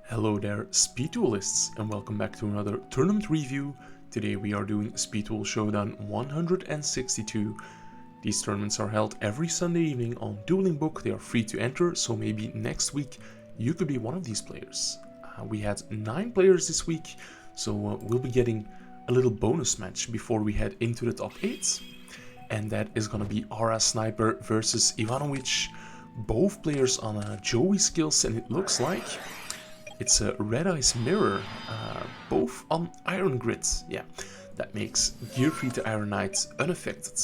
Hello there, speed duelists, and welcome back to another tournament review. Today we are doing Speed Duel Showdown 162. These tournaments are held every Sunday evening on DuelingBook. They are free to enter, so maybe next week you could be one of these players. We had 9 players this week, so we'll be getting a little bonus match before we head into the top 8. And that is gonna be Aura Sniper versus Ivanovic. Both players on Joey skills, and it looks like it's a Red Eyes Mirror, both on Iron Grid. Yeah, that makes Gearfried the Iron Knight unaffected.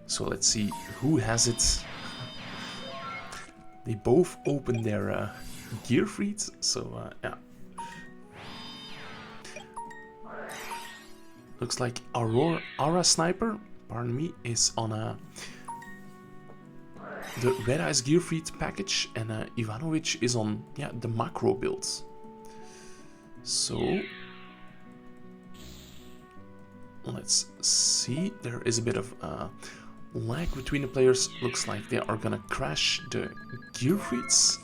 So let's see who has it. They both open their Gearfried, so yeah. Looks like Aura Sniper, pardon me, is on the Red Eyes Gearfried package, and Ivanovic is on the macro build. So let's see, there is a bit of lag between the players. Looks like they are gonna crash the Gearfrieds,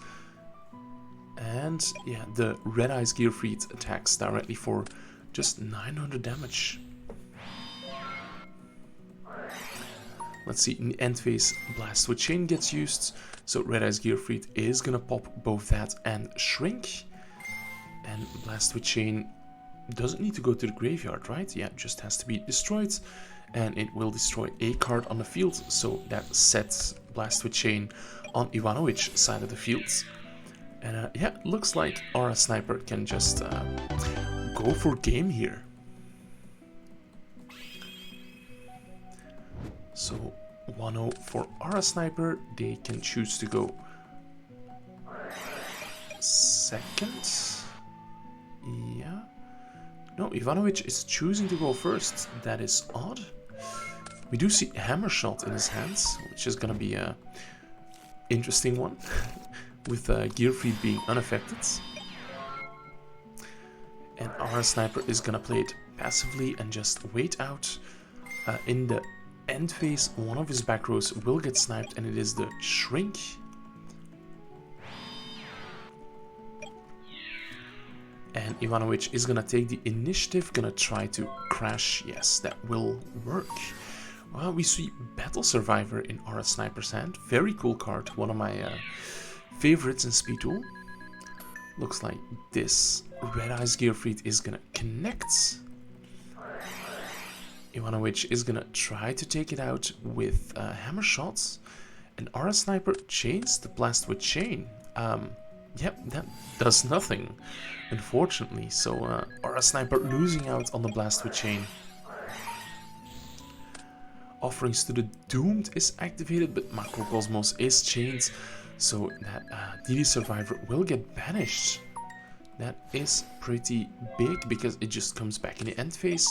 and yeah, the Red Eyes Gearfried attacks directly for just 900 damage. Let's see, in the end phase, Blast with Chain gets used, so Red Eyes Gearfried is gonna pop both that and Shrink. And Blast with Chain doesn't need to go to the graveyard, right? Yeah, it just has to be destroyed, and it will destroy a card on the field, so that sets Blast with Chain on Ivanovic's side of the field. And yeah, looks like Aura Sniper can just go for game here. So 1-0 for Aura Sniper. They can choose to go second. Yeah. No, Ivanovic is choosing to go first. That is odd. We do see Hammer Shot in his hands, which is gonna be a interesting one, with Gearfried being unaffected. And Aura Sniper is gonna play it passively and just wait out. In the end phase, one of his back rows will get sniped, and it is the Shrink. And Ivanovic is gonna take the initiative, gonna try to crash. Yes, that will work. Well, we see Battle Survivor in Aura Sniper's hand. Very cool card, one of my favorites in Speed Duel. Looks like this Red Eyes Gearfried is gonna connect. Ivanovic is gonna try to take it out with Hammer Shots, and Aura Sniper chains the Blast with Chain. Yep, that does nothing, unfortunately. So Aura Sniper losing out on the Blast with Chain. Offerings to the Doomed is activated, but Macrocosmos is chained, so that DD Survivor will get banished. That is pretty big, because it just comes back in the end phase.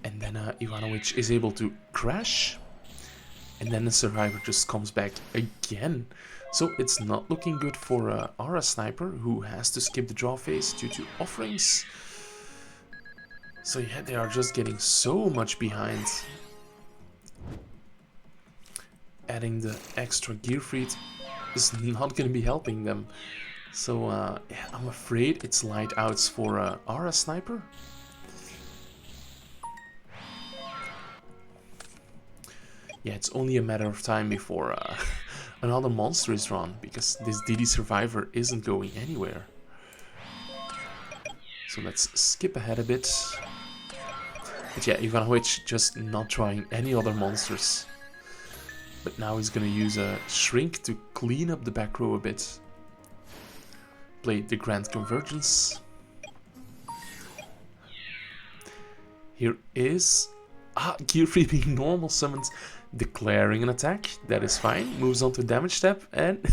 And then Ivanovic is able to crash, and then the Survivor just comes back again. So it's not looking good for Aura Sniper, who has to skip the draw phase due to offerings. So yeah, they are just getting so much behind. Adding the extra Gearfried is not going to be helping them. So yeah, I'm afraid it's light outs for Aura Sniper. Yeah, it's only a matter of time before another monster is drawn, because this DD Survivor isn't going anywhere. So let's skip ahead a bit. But yeah, Ivanovic just not trying any other monsters. But now he's gonna use a Shrink to clean up the back row a bit. Play the Grand Convergence. Here is Gearfried being normal summoned, declaring an attack. That is fine. Moves on to damage step, and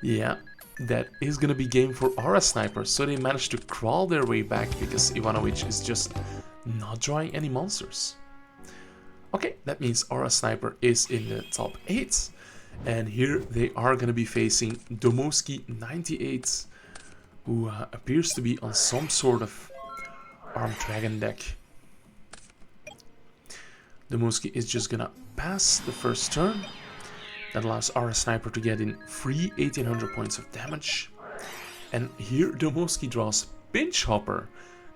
yeah, that is gonna be game for Aura Sniper. So they managed to crawl their way back, because Ivanovic is just not drawing any monsters. Okay, that means Aura Sniper is in the top 8, and here they are gonna be facing Domoski 98, who appears to be on some sort of Armed Dragon deck. Domoski is just gonna pass the first turn. That allows Aura Sniper to get in free 1800 points of damage. And here Domoski draws Pinch Hopper.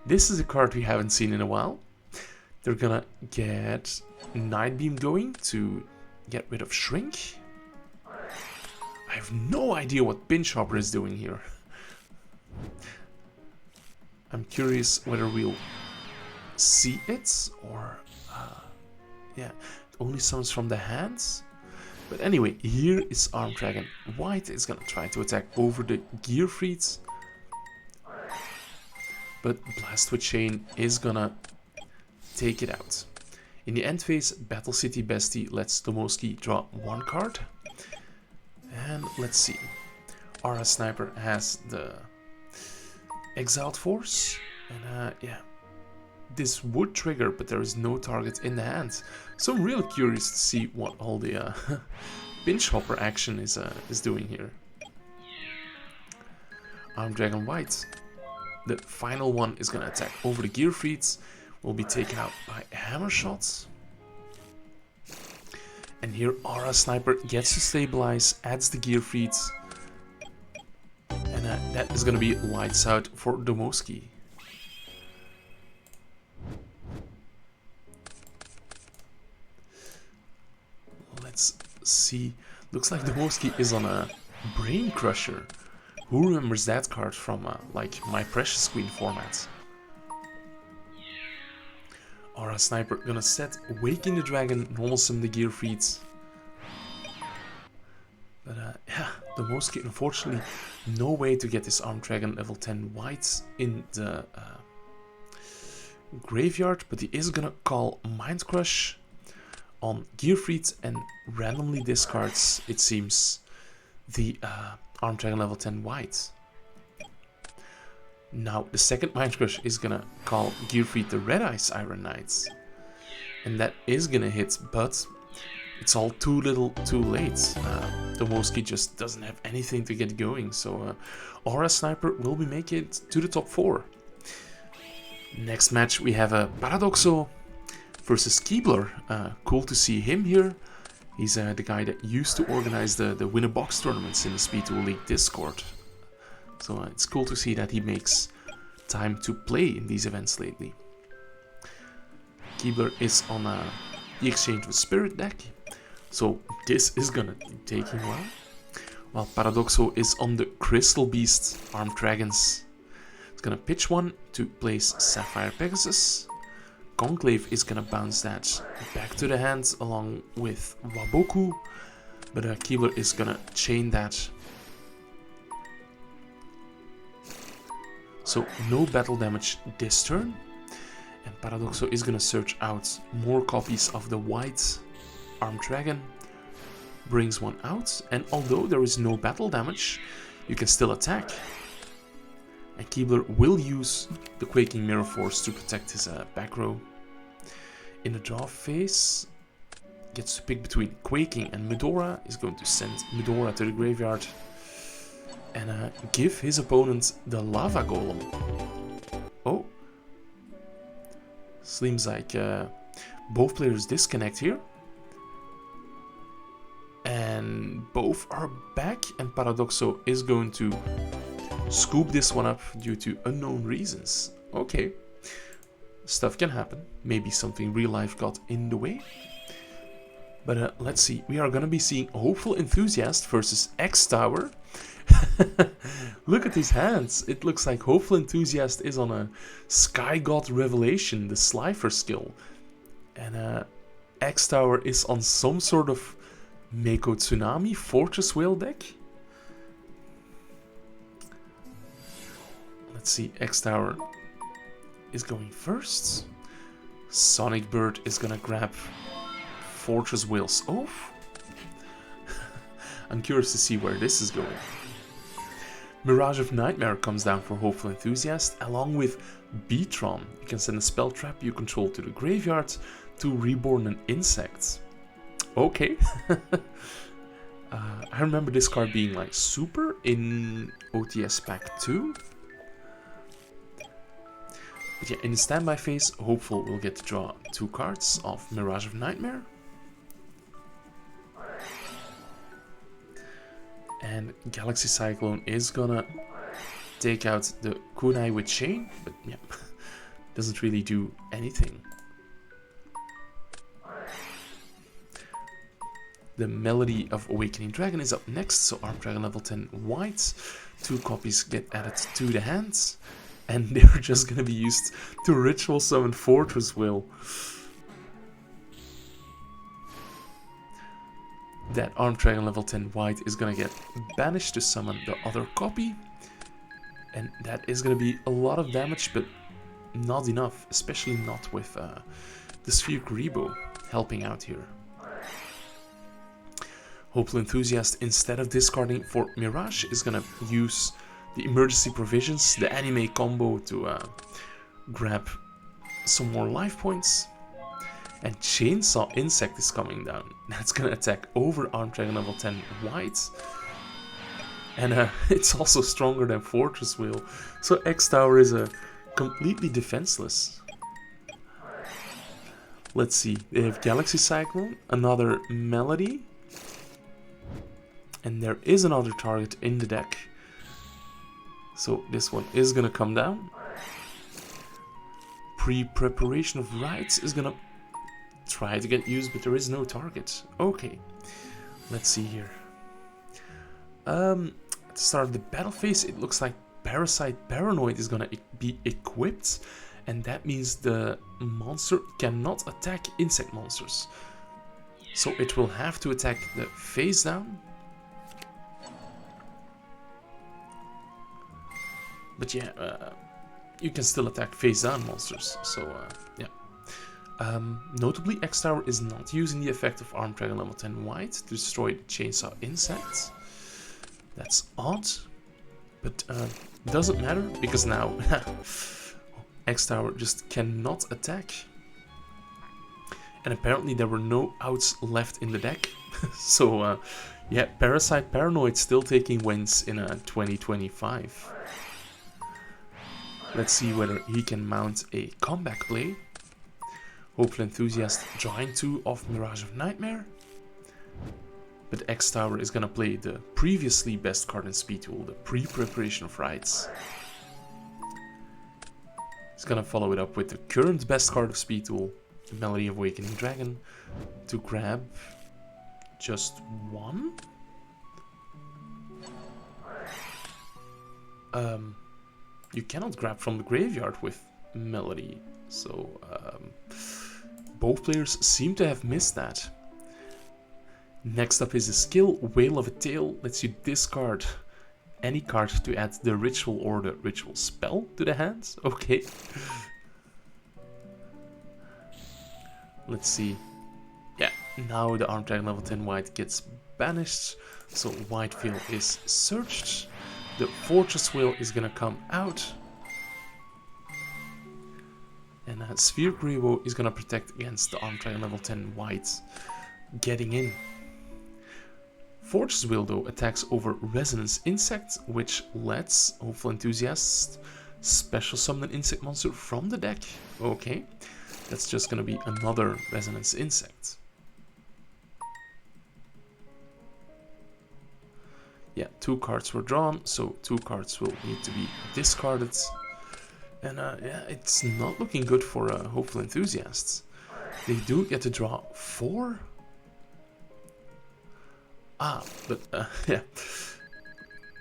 This is a card we haven't seen in a while. They're gonna get Night Beam going to get rid of Shrink. I have no idea what Pinch Hopper is doing here. I'm curious whether we'll see it or... yeah, it only summons from the hands. But anyway, here is Arm Dragon. White is gonna try to attack over the Gearfried. But Blast with Chain is gonna take it out. In the end phase, Battle City Bestie lets Tomoski draw one card. And let's see. Aura Sniper has the Exiled Force. And yeah, this would trigger, but there is no target in the hand. So I'm really curious to see what all the Pinch Hopper action is doing here. Arm Dragon White. The final one is going to attack over the Gearfried. Will be taken out by Hammer Shots. And here Aura Sniper gets to stabilize, adds the Gearfried. And that is going to be lights out for Domoski. Let's see. Looks like Domoski is on a Brain Crusher. Who remembers that card from like My Precious Queen format? Aura Sniper gonna set Waking the Dragon, normal summon the Gearfried. But yeah, Domoski unfortunately no way to get this Arm Dragon level 10 white in the graveyard, but he is gonna call Mind Crush on Gearfried and randomly discards, it seems, the Arm Dragon level 10 white. Now the second Mind Crush is gonna call Gearfried the Red Eyes Iron Knights. And that is gonna hit, but it's all too little too late. Domoski just doesn't have anything to get going, so Aura Sniper will be making it to the top 4. Next match we have a Paradoxo versus Keebler. Cool to see him here. He's the guy that used to organize the Win a Box tournaments in the Speed Duel League Discord. So it's cool to see that he makes time to play in these events lately. Keebler is on the Exchange with Spirit deck, so this is gonna take him well. While Paradoxo is on the Crystal Beast Armed Dragons. It's gonna pitch one to place Sapphire Pegasus. Conclave is gonna bounce that back to the hand along with Waboku, but Keebler is gonna chain that. So no battle damage this turn, and Paradoxo is gonna search out more copies of the white Armed Dragon, brings one out, and although there is no battle damage, you can still attack. And Keebler will use the Quaking Mirror Force to protect his back row. In the draw phase, gets to pick between Quaking and Medora, is going to send Medora to the graveyard and give his opponent the Lava Golem. Oh. Seems like both players disconnect here. And both are back, and Paradoxo is going to scoop this one up due to unknown reasons. Okay. Stuff can happen. Maybe something real life got in the way. But let's see. We are going to be seeing Hopeful Enthusiast versus X-Tower. Look at these hands. It looks like Hopeful Enthusiast is on a Sky God Revelation, the Slifer skill. And X-Tower is on some sort of Mako Tsunami Fortress Whale deck. Let's see. X-Tower is going first. Sonic Bird is gonna grab Fortress Whale's Oath. I'm curious to see where this is going. Mirage of Nightmare comes down for Hopeful Enthusiast, along with Beatron. You can send a spell trap you control to the graveyard to reborn an insect. Okay. I remember this card being like super in OTS Pack 2. But yeah, in the standby phase, Hopeful will get to draw 2 cards of Mirage of Nightmare. And Galaxy Cyclone is gonna take out the kunai with chain, but yeah, doesn't really do anything. The Melody of Awakening Dragon is up next, so Armed Dragon level 10 white. 2 copies get added to the hands, and they're just going to be used to ritual summon Fortress Will. That Armed Dragon level 10 white is going to get banished to summon the other copy, and that is going to be a lot of damage, but not enough, especially not with the Sphere Grebo helping out here. Hopeful Enthusiast, instead of discarding for Mirage, is gonna use the Emergency Provisions, the anime combo, to grab some more life points. And Chainsaw Insect is coming down. That's gonna attack over Armed Dragon level 10 white. And it's also stronger than Fortress Wheel. So X-Tower is completely defenseless. Let's see, they have Galaxy Cyclone, another Melody. And there is another target in the deck. So this one is gonna come down. Pre-preparation of Rites is gonna try to get used, but there is no target. Okay, let's see here. At the start of the battle phase, it looks like Parasite Paranoid is gonna be equipped, and that means the monster cannot attack insect monsters. So it will have to attack the face down. But yeah, you can still attack face down monsters, so yeah. Notably, X-Tower is not using the effect of Armed Dragon level 10 white to destroy the Chainsaw Insects. That's odd, but doesn't matter, because now X-Tower just cannot attack. And apparently there were no outs left in the deck, so yeah, Parasite Paranoid still taking wins in 2025. Let's see whether he can mount a comeback play. Hopeful Enthusiast drawing 2 off Mirage of Nightmare. But X-Tower is gonna play the previously best card in Speed Tool, the Pre-Preparation of Rites. He's gonna follow it up with the current best card of Speed Tool, the Melody of Awakening Dragon, to grab just 1. You cannot grab from the graveyard with Melody, so both players seem to have missed that. Next up is a skill, Whale of a Tail, lets you discard any card to add the ritual or the ritual spell to the hands. Okay. Let's see. Yeah, now the Armed Dragon level 10 white gets banished, so Whitefield is searched. The Fortress Wheel is gonna come out. And Sphere Grebo is gonna protect against the Armed Dragon level 10 white getting in. Fortress Wheel though attacks over Resonance Insect, which lets Hopeful Enthusiasts special summon an insect monster from the deck. Okay, that's just gonna be another Resonance Insect. Yeah, 2 cards were drawn, so 2 cards will need to be discarded. And yeah, it's not looking good for Hopeful Enthusiasts. They do get to draw 4. But yeah.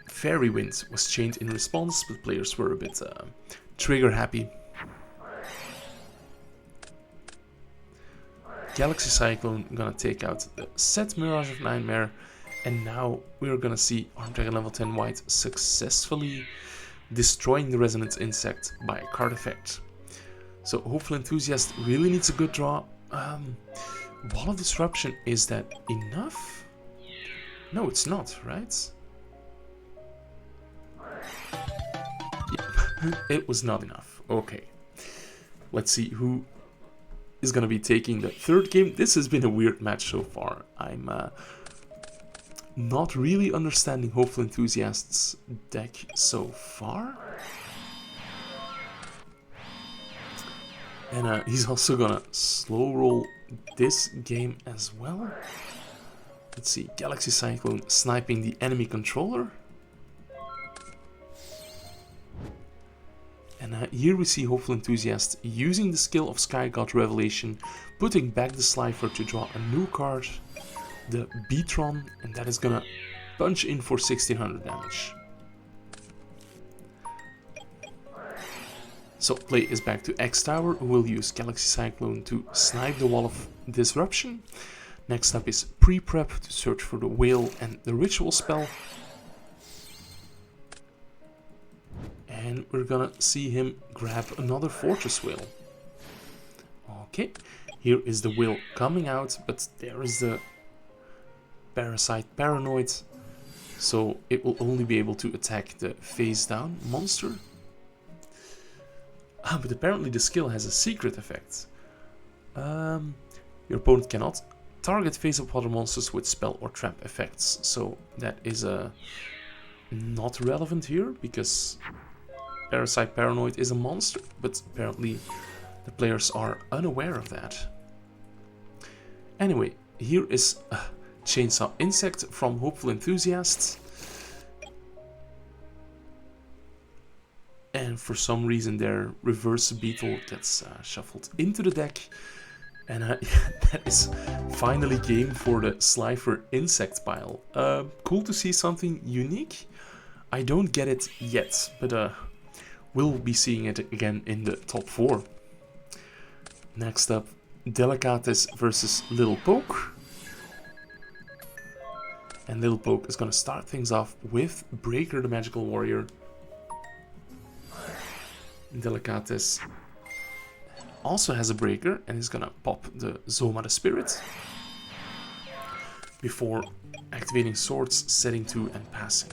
Fairy Wind was chained in response, but players were a bit trigger happy. Galaxy Cyclone gonna take out the set Mirage of Nightmare, and now we're gonna see Armed Dragon level 10 white successfully destroying the Resonance Insect by a card effect. So Hopeful Enthusiast really needs a good draw. Wall of Disruption, is that enough? No, it's not, right? Yeah, it was not enough. Okay. Let's see who is going to be taking the third game. This has been a weird match so far. I'm not really understanding Hopeful Enthusiast's deck so far. And he's also gonna slow roll this game as well. Let's see, Galaxy Cyclone sniping the enemy controller. And here we see Hopeful Enthusiast using the skill of Sky God Revelation, putting back the Slifer to draw a new card, the Beatron, and that is gonna punch in for 1600 damage. So play is back to X Tower, who will use Galaxy Cyclone to snipe the Wall of Disruption. Next up is Pre-Prep to search for the Whale and the Ritual spell. And we're gonna see him grab another Fortress Whale. Okay, here is the Whale coming out, but there is the Parasite Paranoid. So it will only be able to attack the face down monster. But apparently the skill has a secret effect. Your opponent cannot target face-up water monsters with spell or trap effects. So that is not relevant here, because Parasite Paranoid is a monster, but apparently the players are unaware of that. Anyway, here is Chainsaw Insect from Hopeful Enthusiasts. And for some reason their Reverse Beetle gets shuffled into the deck. And that is finally game for the Slifer Insect pile. Cool to see something unique. I don't get it yet, but we'll be seeing it again in the top 4. Next up, Delicates versus Little Poke. And Little Poke is going to start things off with Breaker the Magical Warrior. Delicates also has a Breaker and is gonna pop the Zoma the Spirit before activating Swords, setting 2 and passing.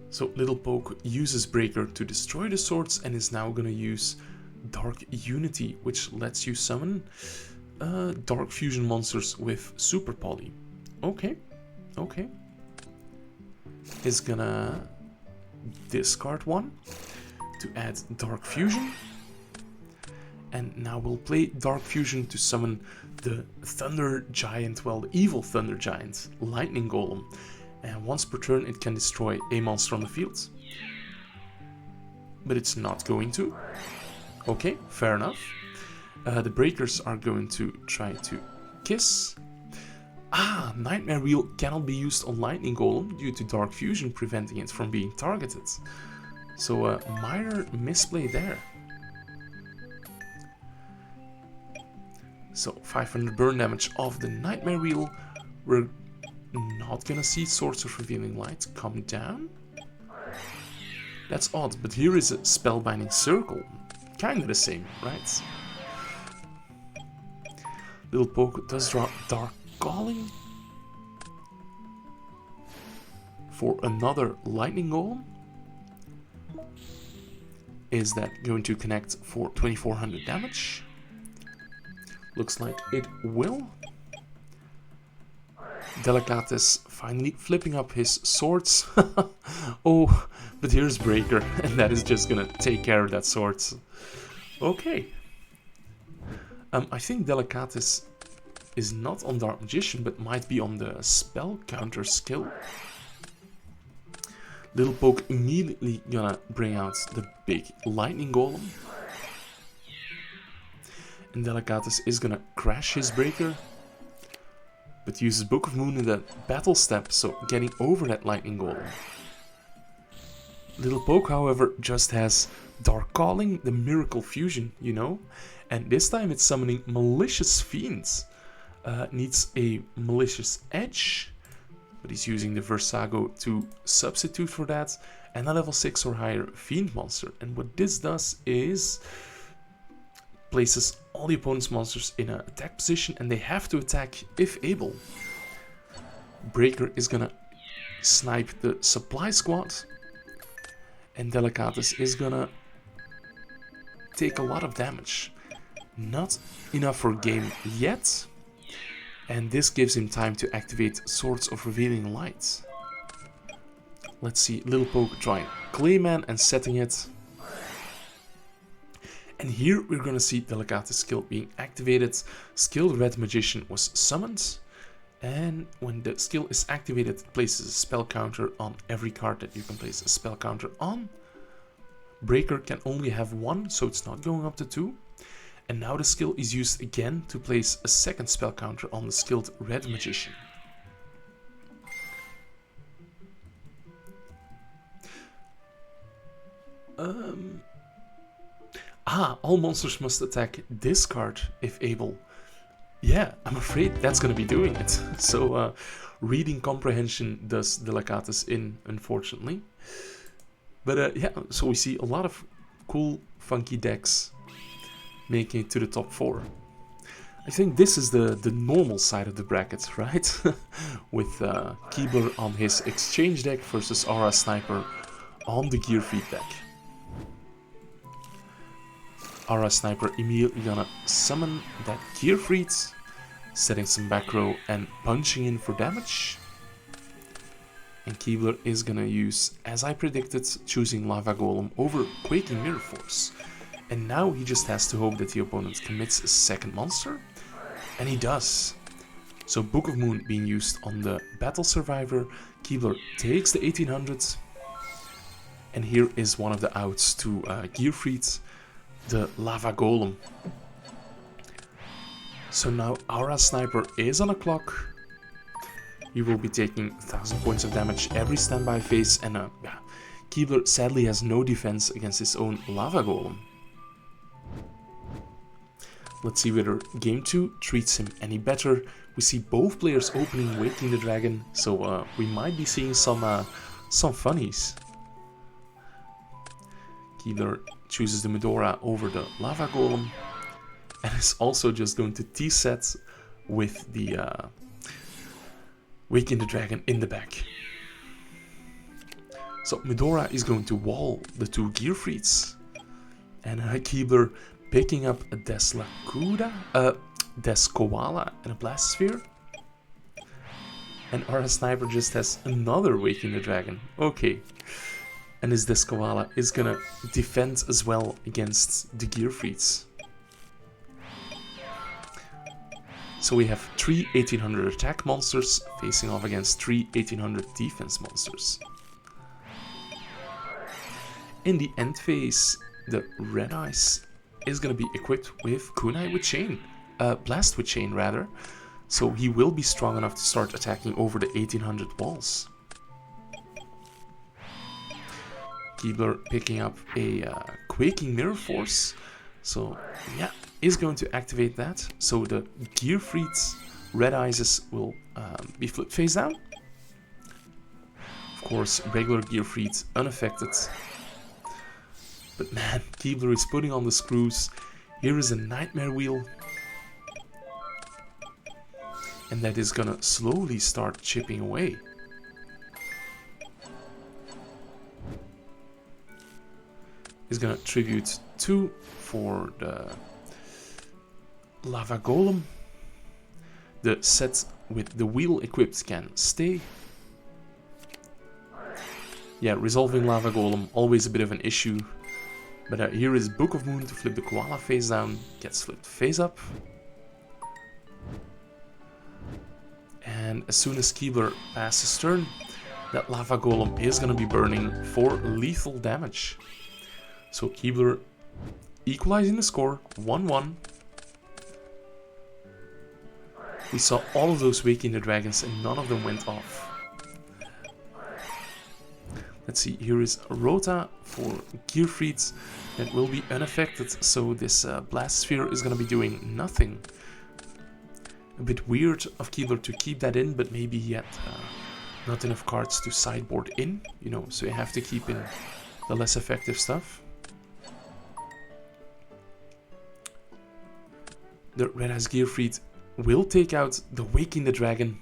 So Little Poke uses Breaker to destroy the Swords and is now gonna use Dark Unity, which lets you summon Dark Fusion monsters with Super Poly. Okay. Is gonna discard 1 to add Dark Fusion, and now we'll play Dark Fusion to summon the Thunder Giant, well, the evil Thunder Giant, Lightning Golem, and once per turn it can destroy a monster on the field, but it's not going to. Okay, fair enough. The Breakers are going to try to Kiss. Nightmare Wheel cannot be used on Lightning Golem due to Dark Fusion preventing it from being targeted. So a minor misplay there. So 500 burn damage off the Nightmare Wheel. We're not gonna see Swords of Revealing Light come down. That's odd, but here is a Spellbinding Circle. Kinda the same, right? Little Poke does draw Dark Calling for another Lightning Golem. Is that going to connect for 2400 damage? Looks like it will. Delicates finally flipping up his swords. Oh, but here's Breaker, and that is just gonna take care of that swords. Okay. I think Delicates is not on Dark Magician, but might be on the Spell Counter skill. Little Poke immediately gonna bring out the big Lightning Golem. And Delicates is gonna crash his Breaker, but uses Book of Moon in the battle step, so getting over that Lightning Golem. Little Poke, however, just has Dark Calling, the Miracle Fusion, you know? And this time it's summoning Malicious Fiends. Needs a Malicious Edge, but he's using the Versago to substitute for that, and a level 6 or higher Fiend monster. And what this does is places all the opponent's monsters in an attack position, and they have to attack if able. Breaker is gonna snipe the Supply Squad, and Delicates is gonna take a lot of damage. Not enough for game yet. And this gives him time to activate Swords of Revealing Light. Let's see, Little Poke drawing Clayman and setting it. And here we're gonna see Delicate's skill being activated. Skilled Red Magician was summoned. And when the skill is activated, it places a spell counter on every card that you can place a spell counter on. Breaker can only have one, so it's not going up to 2. And now the skill is used again to place a second spell counter on the skilled red magician. All monsters must attack this card if able. Yeah, I'm afraid that's gonna be doing it. So reading comprehension does Delicatus in, unfortunately. But yeah, so we see a lot of cool, funky decks making it to the top 4. I think this is the normal side of the bracket, right? With Keebler on his exchange deck versus Aura Sniper on the Gear Feed deck. Aura Sniper immediately gonna summon that Gear Feed, setting some back row and punching in for damage. And Keebler is gonna use, as I predicted, choosing Lava Golem over Quaking Mirror Force. And now he just has to hope that the opponent commits a second monster. And he does. So Book of Moon being used on the Battle Survivor. Keebler takes the 1800. And here is one of the outs to Gearfried, the Lava Golem. So now Aura Sniper is on a clock. He will be taking 1000 points of damage every standby phase. And Keebler sadly has no defense against his own Lava Golem. Let's see whether Game 2 treats him any better. We see both players opening Waking the Dragon, so we might be seeing some funnies. Keebler chooses the Medora over the Lava Golem, and is also just going to T-set with the Waking the Dragon in the back. So Medora is going to wall the 2 Gearfrieds, and Keebler picking up a Deskoala and a Blast Sphere. And Aura Sniper just has another Waking the Dragon. Okay. And his Deskoala is gonna defend as well against the Gearfrieds. So we have 3 1800 attack monsters facing off against 3 1800 defense monsters. In the end phase, the Red Eyes is going to be equipped with Kunai with Chain, Blast with Chain rather, so he will be strong enough to start attacking over the 1800 walls. Keebler picking up a Quaking Mirror Force, so yeah, is going to activate that, so the Gearfried's Red Eyes will be flipped face down. Of course, regular Gearfried unaffected. But man, Keebler is putting on the screws. Here is a Nightmare Wheel. And that is gonna slowly start chipping away. He's gonna tribute 2 for the Lava Golem. The set with the wheel equipped can stay. Yeah, resolving Lava Golem, always a bit of an issue. But here is Book of Moon to flip the Koala face down, gets flipped face up. And as soon as Keebler passes turn, that Lava Golem is going to be burning for lethal damage. So Keebler equalizing the score, 1-1. We saw all of those Waking the Dragons and none of them went off. Let's see, here is Rota for Gearfried that will be unaffected, so this Blast Sphere is going to be doing nothing. A bit weird of Keebler to keep that in, but maybe he had not enough cards to sideboard in, you know, so you have to keep in the less effective stuff. The Red Eyes Gearfried will take out the Waking the Dragon.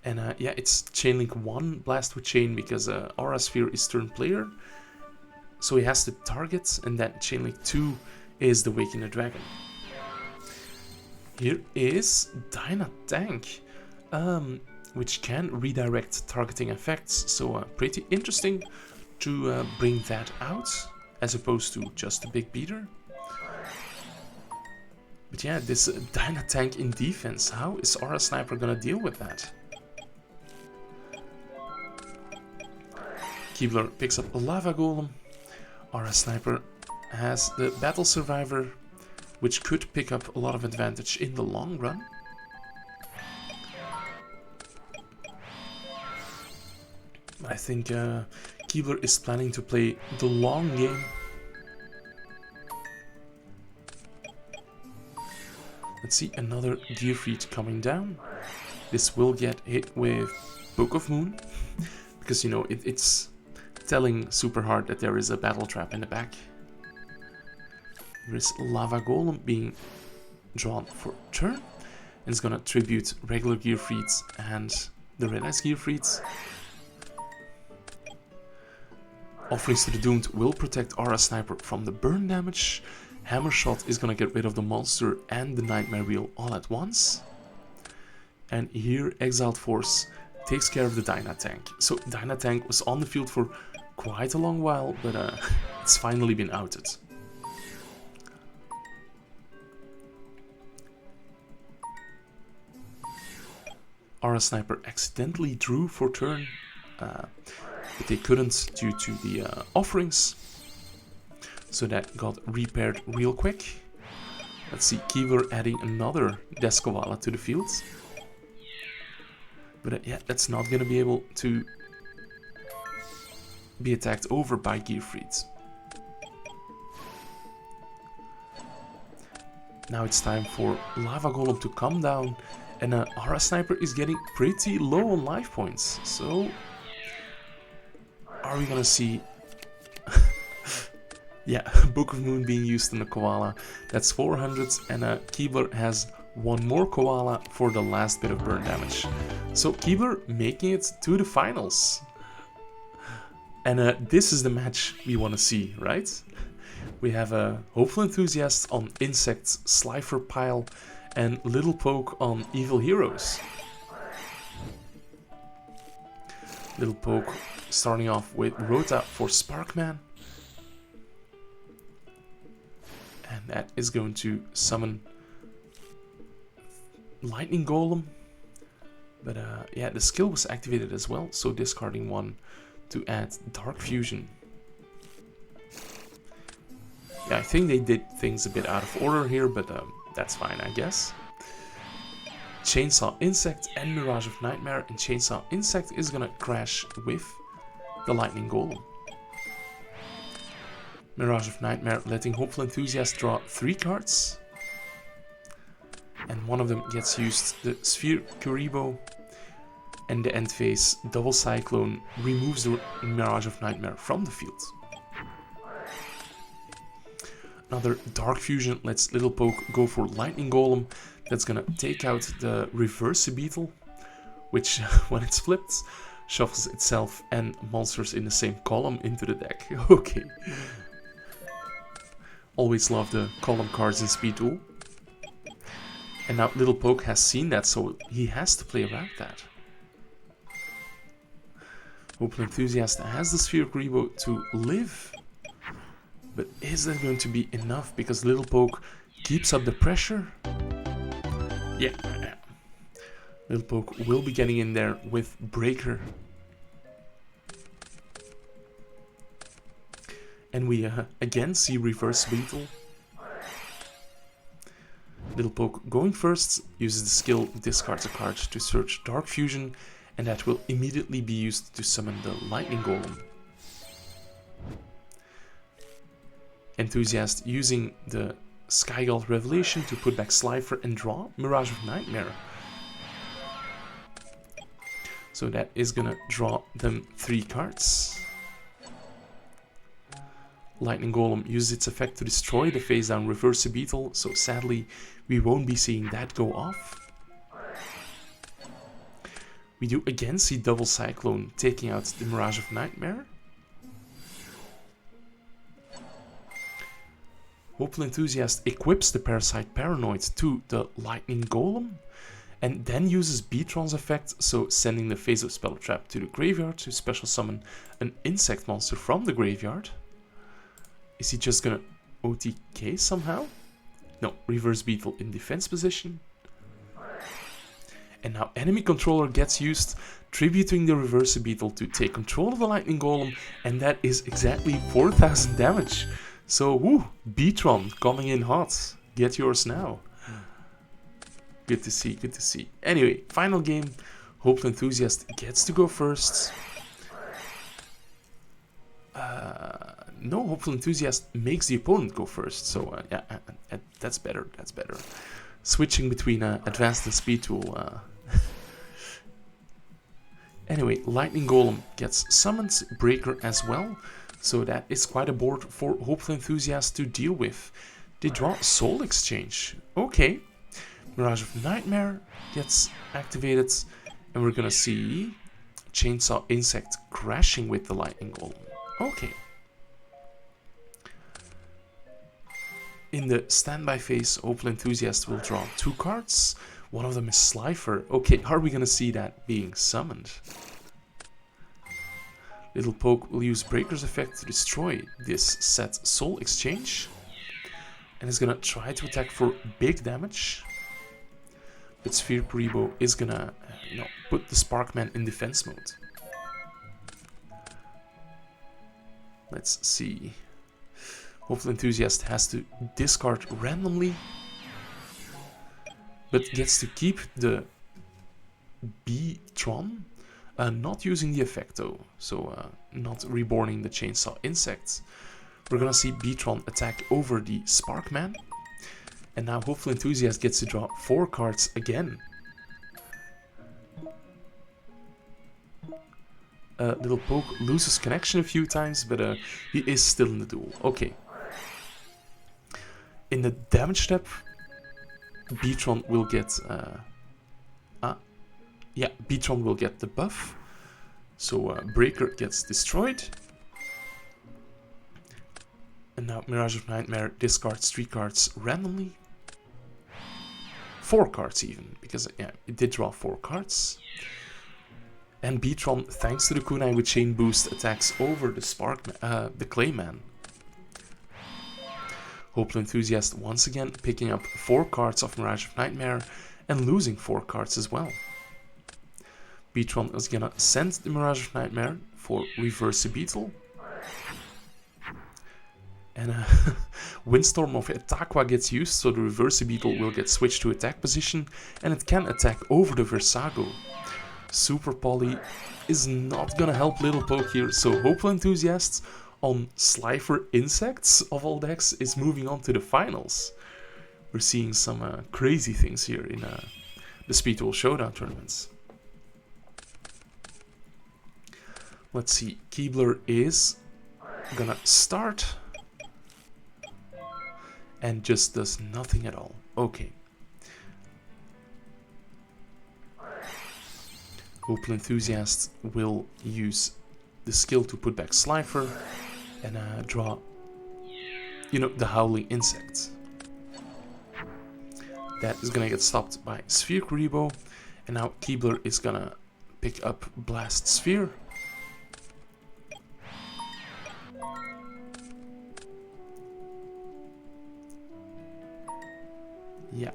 And yeah, it's Chainlink 1 Blast with Chain because Aura Sphere is turn player. So he has to target, and then Chainlink 2 is the Waking the Dragon. Here is Dyna Tank, which can redirect targeting effects. So pretty interesting to bring that out, as opposed to just a big beater. But yeah, this Dyna Tank in defense, how is Aura Sniper gonna deal with that? Keebler picks up a Lava Golem. Aura Sniper has the Battle Survivor, which could pick up a lot of advantage in the long run. I think Keebler is planning to play the long game. Let's see, another Gearfried coming down. This will get hit with Book of Moon, because you know it's telling super hard that there is a battle trap in the back. There is Lava Golem being drawn for turn, and it's gonna tribute regular Gearfrieds and the Red Eyes Gearfrieds. Offerings to the Doomed will protect Aura Sniper from the burn damage. Hammer Shot is gonna get rid of the monster and the Nightmare Wheel all at once. And here Exiled Force takes care of the Dyna Tank. So Dyna Tank was on the field for quite a long while, but it's finally been outed. Aura Sniper accidentally drew for turn, but they couldn't due to the offerings. So that got repaired real quick. Let's see, Keebler adding another Deskovala to the field. But yeah, that's not going to be able to be attacked over by Gearfried. Now it's time for Lava Golem to come down, and Aura Sniper is getting pretty low on life points. So are we gonna see yeah, Book of Moon being used in the Koala? That's 400, and Keebler has one more Koala for the last bit of burn damage. So Keebler making it to the finals. And this is the match we want to see, right? We have a Hopeful Enthusiast on Insects, Slifer Pile, and Little Poke on Evil Heroes. Little Poke starting off with Rota for Sparkman. And that is going to summon Lightning Golem. But yeah, the skill was activated as well, so discarding one to add Dark Fusion. Yeah, I think they did things a bit out of order here, but that's fine, I guess. Chainsaw Insect and Mirage of Nightmare, and Chainsaw Insect is gonna crash with the Lightning Golem. Mirage of Nightmare letting Hopeful Enthusiast draw 3 cards. And one of them gets used, the Sphere Kuribo. And the end phase, Double Cyclone, removes the Mirage of Nightmare from the field. Another Dark Fusion lets Little Poke go for Lightning Golem. That's gonna take out the Reverse Beetle, which, when it's flipped, shuffles itself and monsters in the same column into the deck. Okay. Always love the column cards in Speed Duel. And now Little Poke has seen that, so he has to play around that. Hopeful Enthusiast has the Sphere Kuribo to live. But is that going to be enough? Because Little Poke keeps up the pressure. Yeah. Little Poke will be getting in there with Breaker. And we again see Reverse Beetle. Little Poke going first, uses the skill, discards a card to search Dark Fusion, and that will immediately be used to summon the Lightning Golem. Enthusiast using the Skygold Revelation to put back Slifer and draw Mirage of Nightmare. So that is gonna draw them 3 cards. Lightning Golem uses its effect to destroy the face down Reverse Beetle, so sadly we won't be seeing that go off. We do again see Double Cyclone taking out the Mirage of Nightmare. Hopeful Enthusiast equips the Parasite Paranoid to the Lightning Golem, and then uses Beatron's effect, so sending the Phase of Spell Trap to the graveyard to special summon an insect monster from the graveyard. Is he just gonna OTK somehow? No, Reverse Beetle in defense position. And now enemy controller gets used, tributing the Reverse Beetle to take control of the Lightning Golem, and that is exactly 4000 damage. So, woo, Beatron coming in hot. Get yours now. Good to see, good to see. Anyway, final game. Hopeful Enthusiast gets to go first. No, Hopeful Enthusiast makes the opponent go first. So, yeah, that's better, that's better. Switching between Advanced and Speed Tool. Anyway, Lightning Golem gets summoned, Breaker as well. So that is quite a board for Hopeful Enthusiast to deal with. They draw Soul Exchange. Okay. Mirage of Nightmare gets activated. And we're gonna see Chainsaw Insect crashing with the Lightning Golem. Okay. In the standby phase, Hopeful Enthusiast will draw 2 cards. One of them is Slifer. Okay, are we gonna see that being summoned? Little Poke will use Breaker's effect to destroy this set Soul Exchange. And is gonna try to attack for big damage. But Sphere Kuribo is gonna put the Sparkman in defense mode. Let's see. Hopeful Enthusiast has to discard randomly, but gets to keep the Beatron, not using the effect though, so not reborning the Chainsaw Insect. We're gonna see Beatron attack over the Sparkman, and now Hopeful Enthusiast gets to draw 4 cards again. Little Poke loses connection a few times, but he is still in the duel. Okay. In the damage step, Beatron will get Beatron will get the buff. So Breaker gets destroyed. And now Mirage of Nightmare discards 3 cards randomly. 4 cards even, because yeah, it did draw 4 cards. And Beatron, thanks to the Kunai with Chain Boost, attacks over the the Clayman. Hopeful Enthusiast once again picking up 4 cards of Mirage of Nightmare and losing 4 cards as well. Beatron is gonna send the Mirage of Nightmare for Reverse Beetle. And Windstorm of Itakwa gets used, so the Reverse Beetle will get switched to attack position, and it can attack over the Versago. Super Poly is not gonna help Little Poke here, so Hopeful Enthusiasts on Slifer Insects of all decks is moving on to the finals. We're seeing some crazy things here in the Speed Duel Showdown tournaments. Let's see, Keebler is gonna start and just does nothing at all. Okay. Hopeful Enthusiast will use the skill to put back Slifer and draw, the Howling Insect. That is gonna get stopped by Sphere Kuribo, and now Keebler is gonna pick up Blast Sphere. Yeah,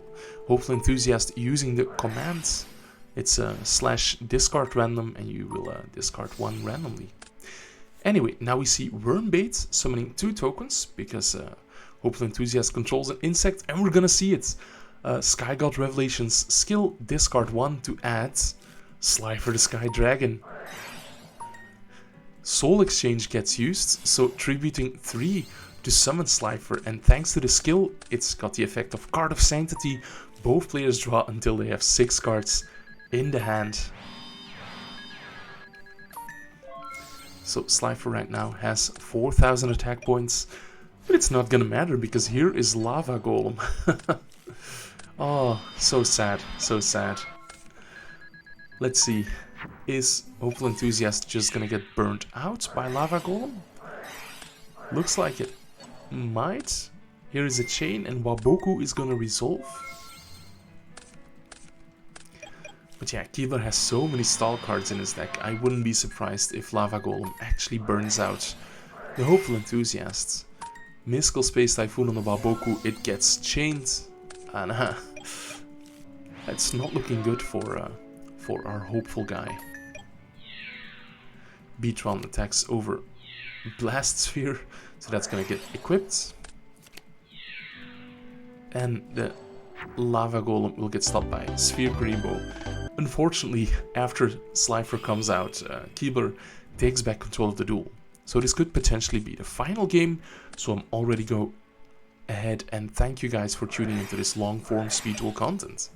Hopeful Enthusiast using the commands. It's a / discard random, and you will discard 1 randomly. Anyway, now we see Wormbait summoning 2 tokens, because Hopeful Enthusiast controls an insect, and we're gonna see it. Sky God Revelations skill, discard 1 to add Slifer the Sky Dragon. Soul Exchange gets used, so tributing 3 to summon Slifer, and thanks to the skill, it's got the effect of Card of Sanctity. Both players draw until they have 6 cards in the hand. So Slifer right now has 4000 attack points, but it's not gonna matter because here is Lava Golem. Oh, so sad, so sad. Let's see, is Hopeful Enthusiast just gonna get burnt out by Lava Golem? Looks like it might. Here is a chain and Waboku is gonna resolve. But yeah, Keebler has so many stall cards in his deck, I wouldn't be surprised if Lava Golem actually burns out the Hopeful Enthusiasts. Mystical Space Typhoon on the Waboku, it gets chained, and it's not looking good for our hopeful guy. Beatron attacks over Blast Sphere, so that's gonna get equipped. And the Lava Golem will get stopped by Sphere Rainbow. Unfortunately, after Slifer comes out, Keebler takes back control of the duel. So this could potentially be the final game, so I'm already go ahead and thank you guys for tuning into this long-form speed duel content.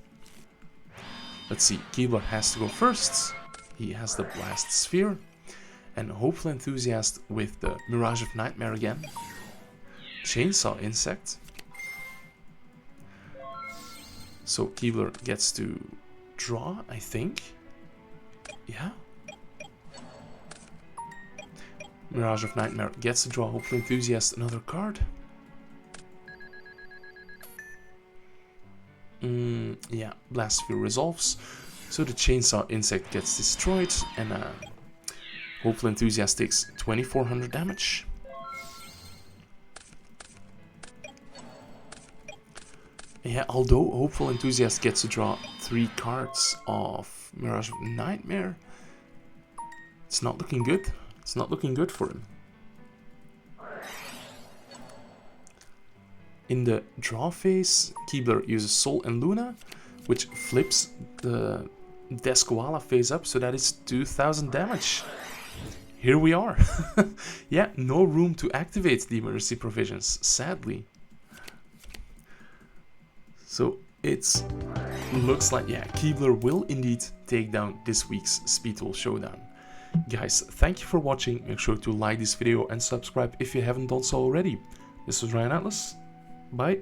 Let's see, Keebler has to go first. He has the Blast Sphere, and Hopeful Enthusiast with the Mirage of Nightmare again. Chainsaw Insect. So Keebler gets to draw, I think. Yeah. Mirage of Nightmare gets to draw. Hopeful Enthusiast another card. Yeah, Blast Sphere resolves. So the Chainsaw Insect gets destroyed, and Hopeful Enthusiast takes 2400 damage. Yeah, although Hopeful Enthusiast gets to draw 3 cards of Mirage of Nightmare, it's not looking good. It's not looking good for him. In the draw phase, Keebler uses Sol and Luna, which flips the Descoala phase up, so that is 2000 damage. Here we are. Yeah, no room to activate the emergency provisions, sadly. So it looks like, yeah, Keebler will indeed take down this week's Speed Duel Showdown. Guys, thank you for watching. Make sure to like this video and subscribe if you haven't done so already. This was Ryan Atlas. Bye.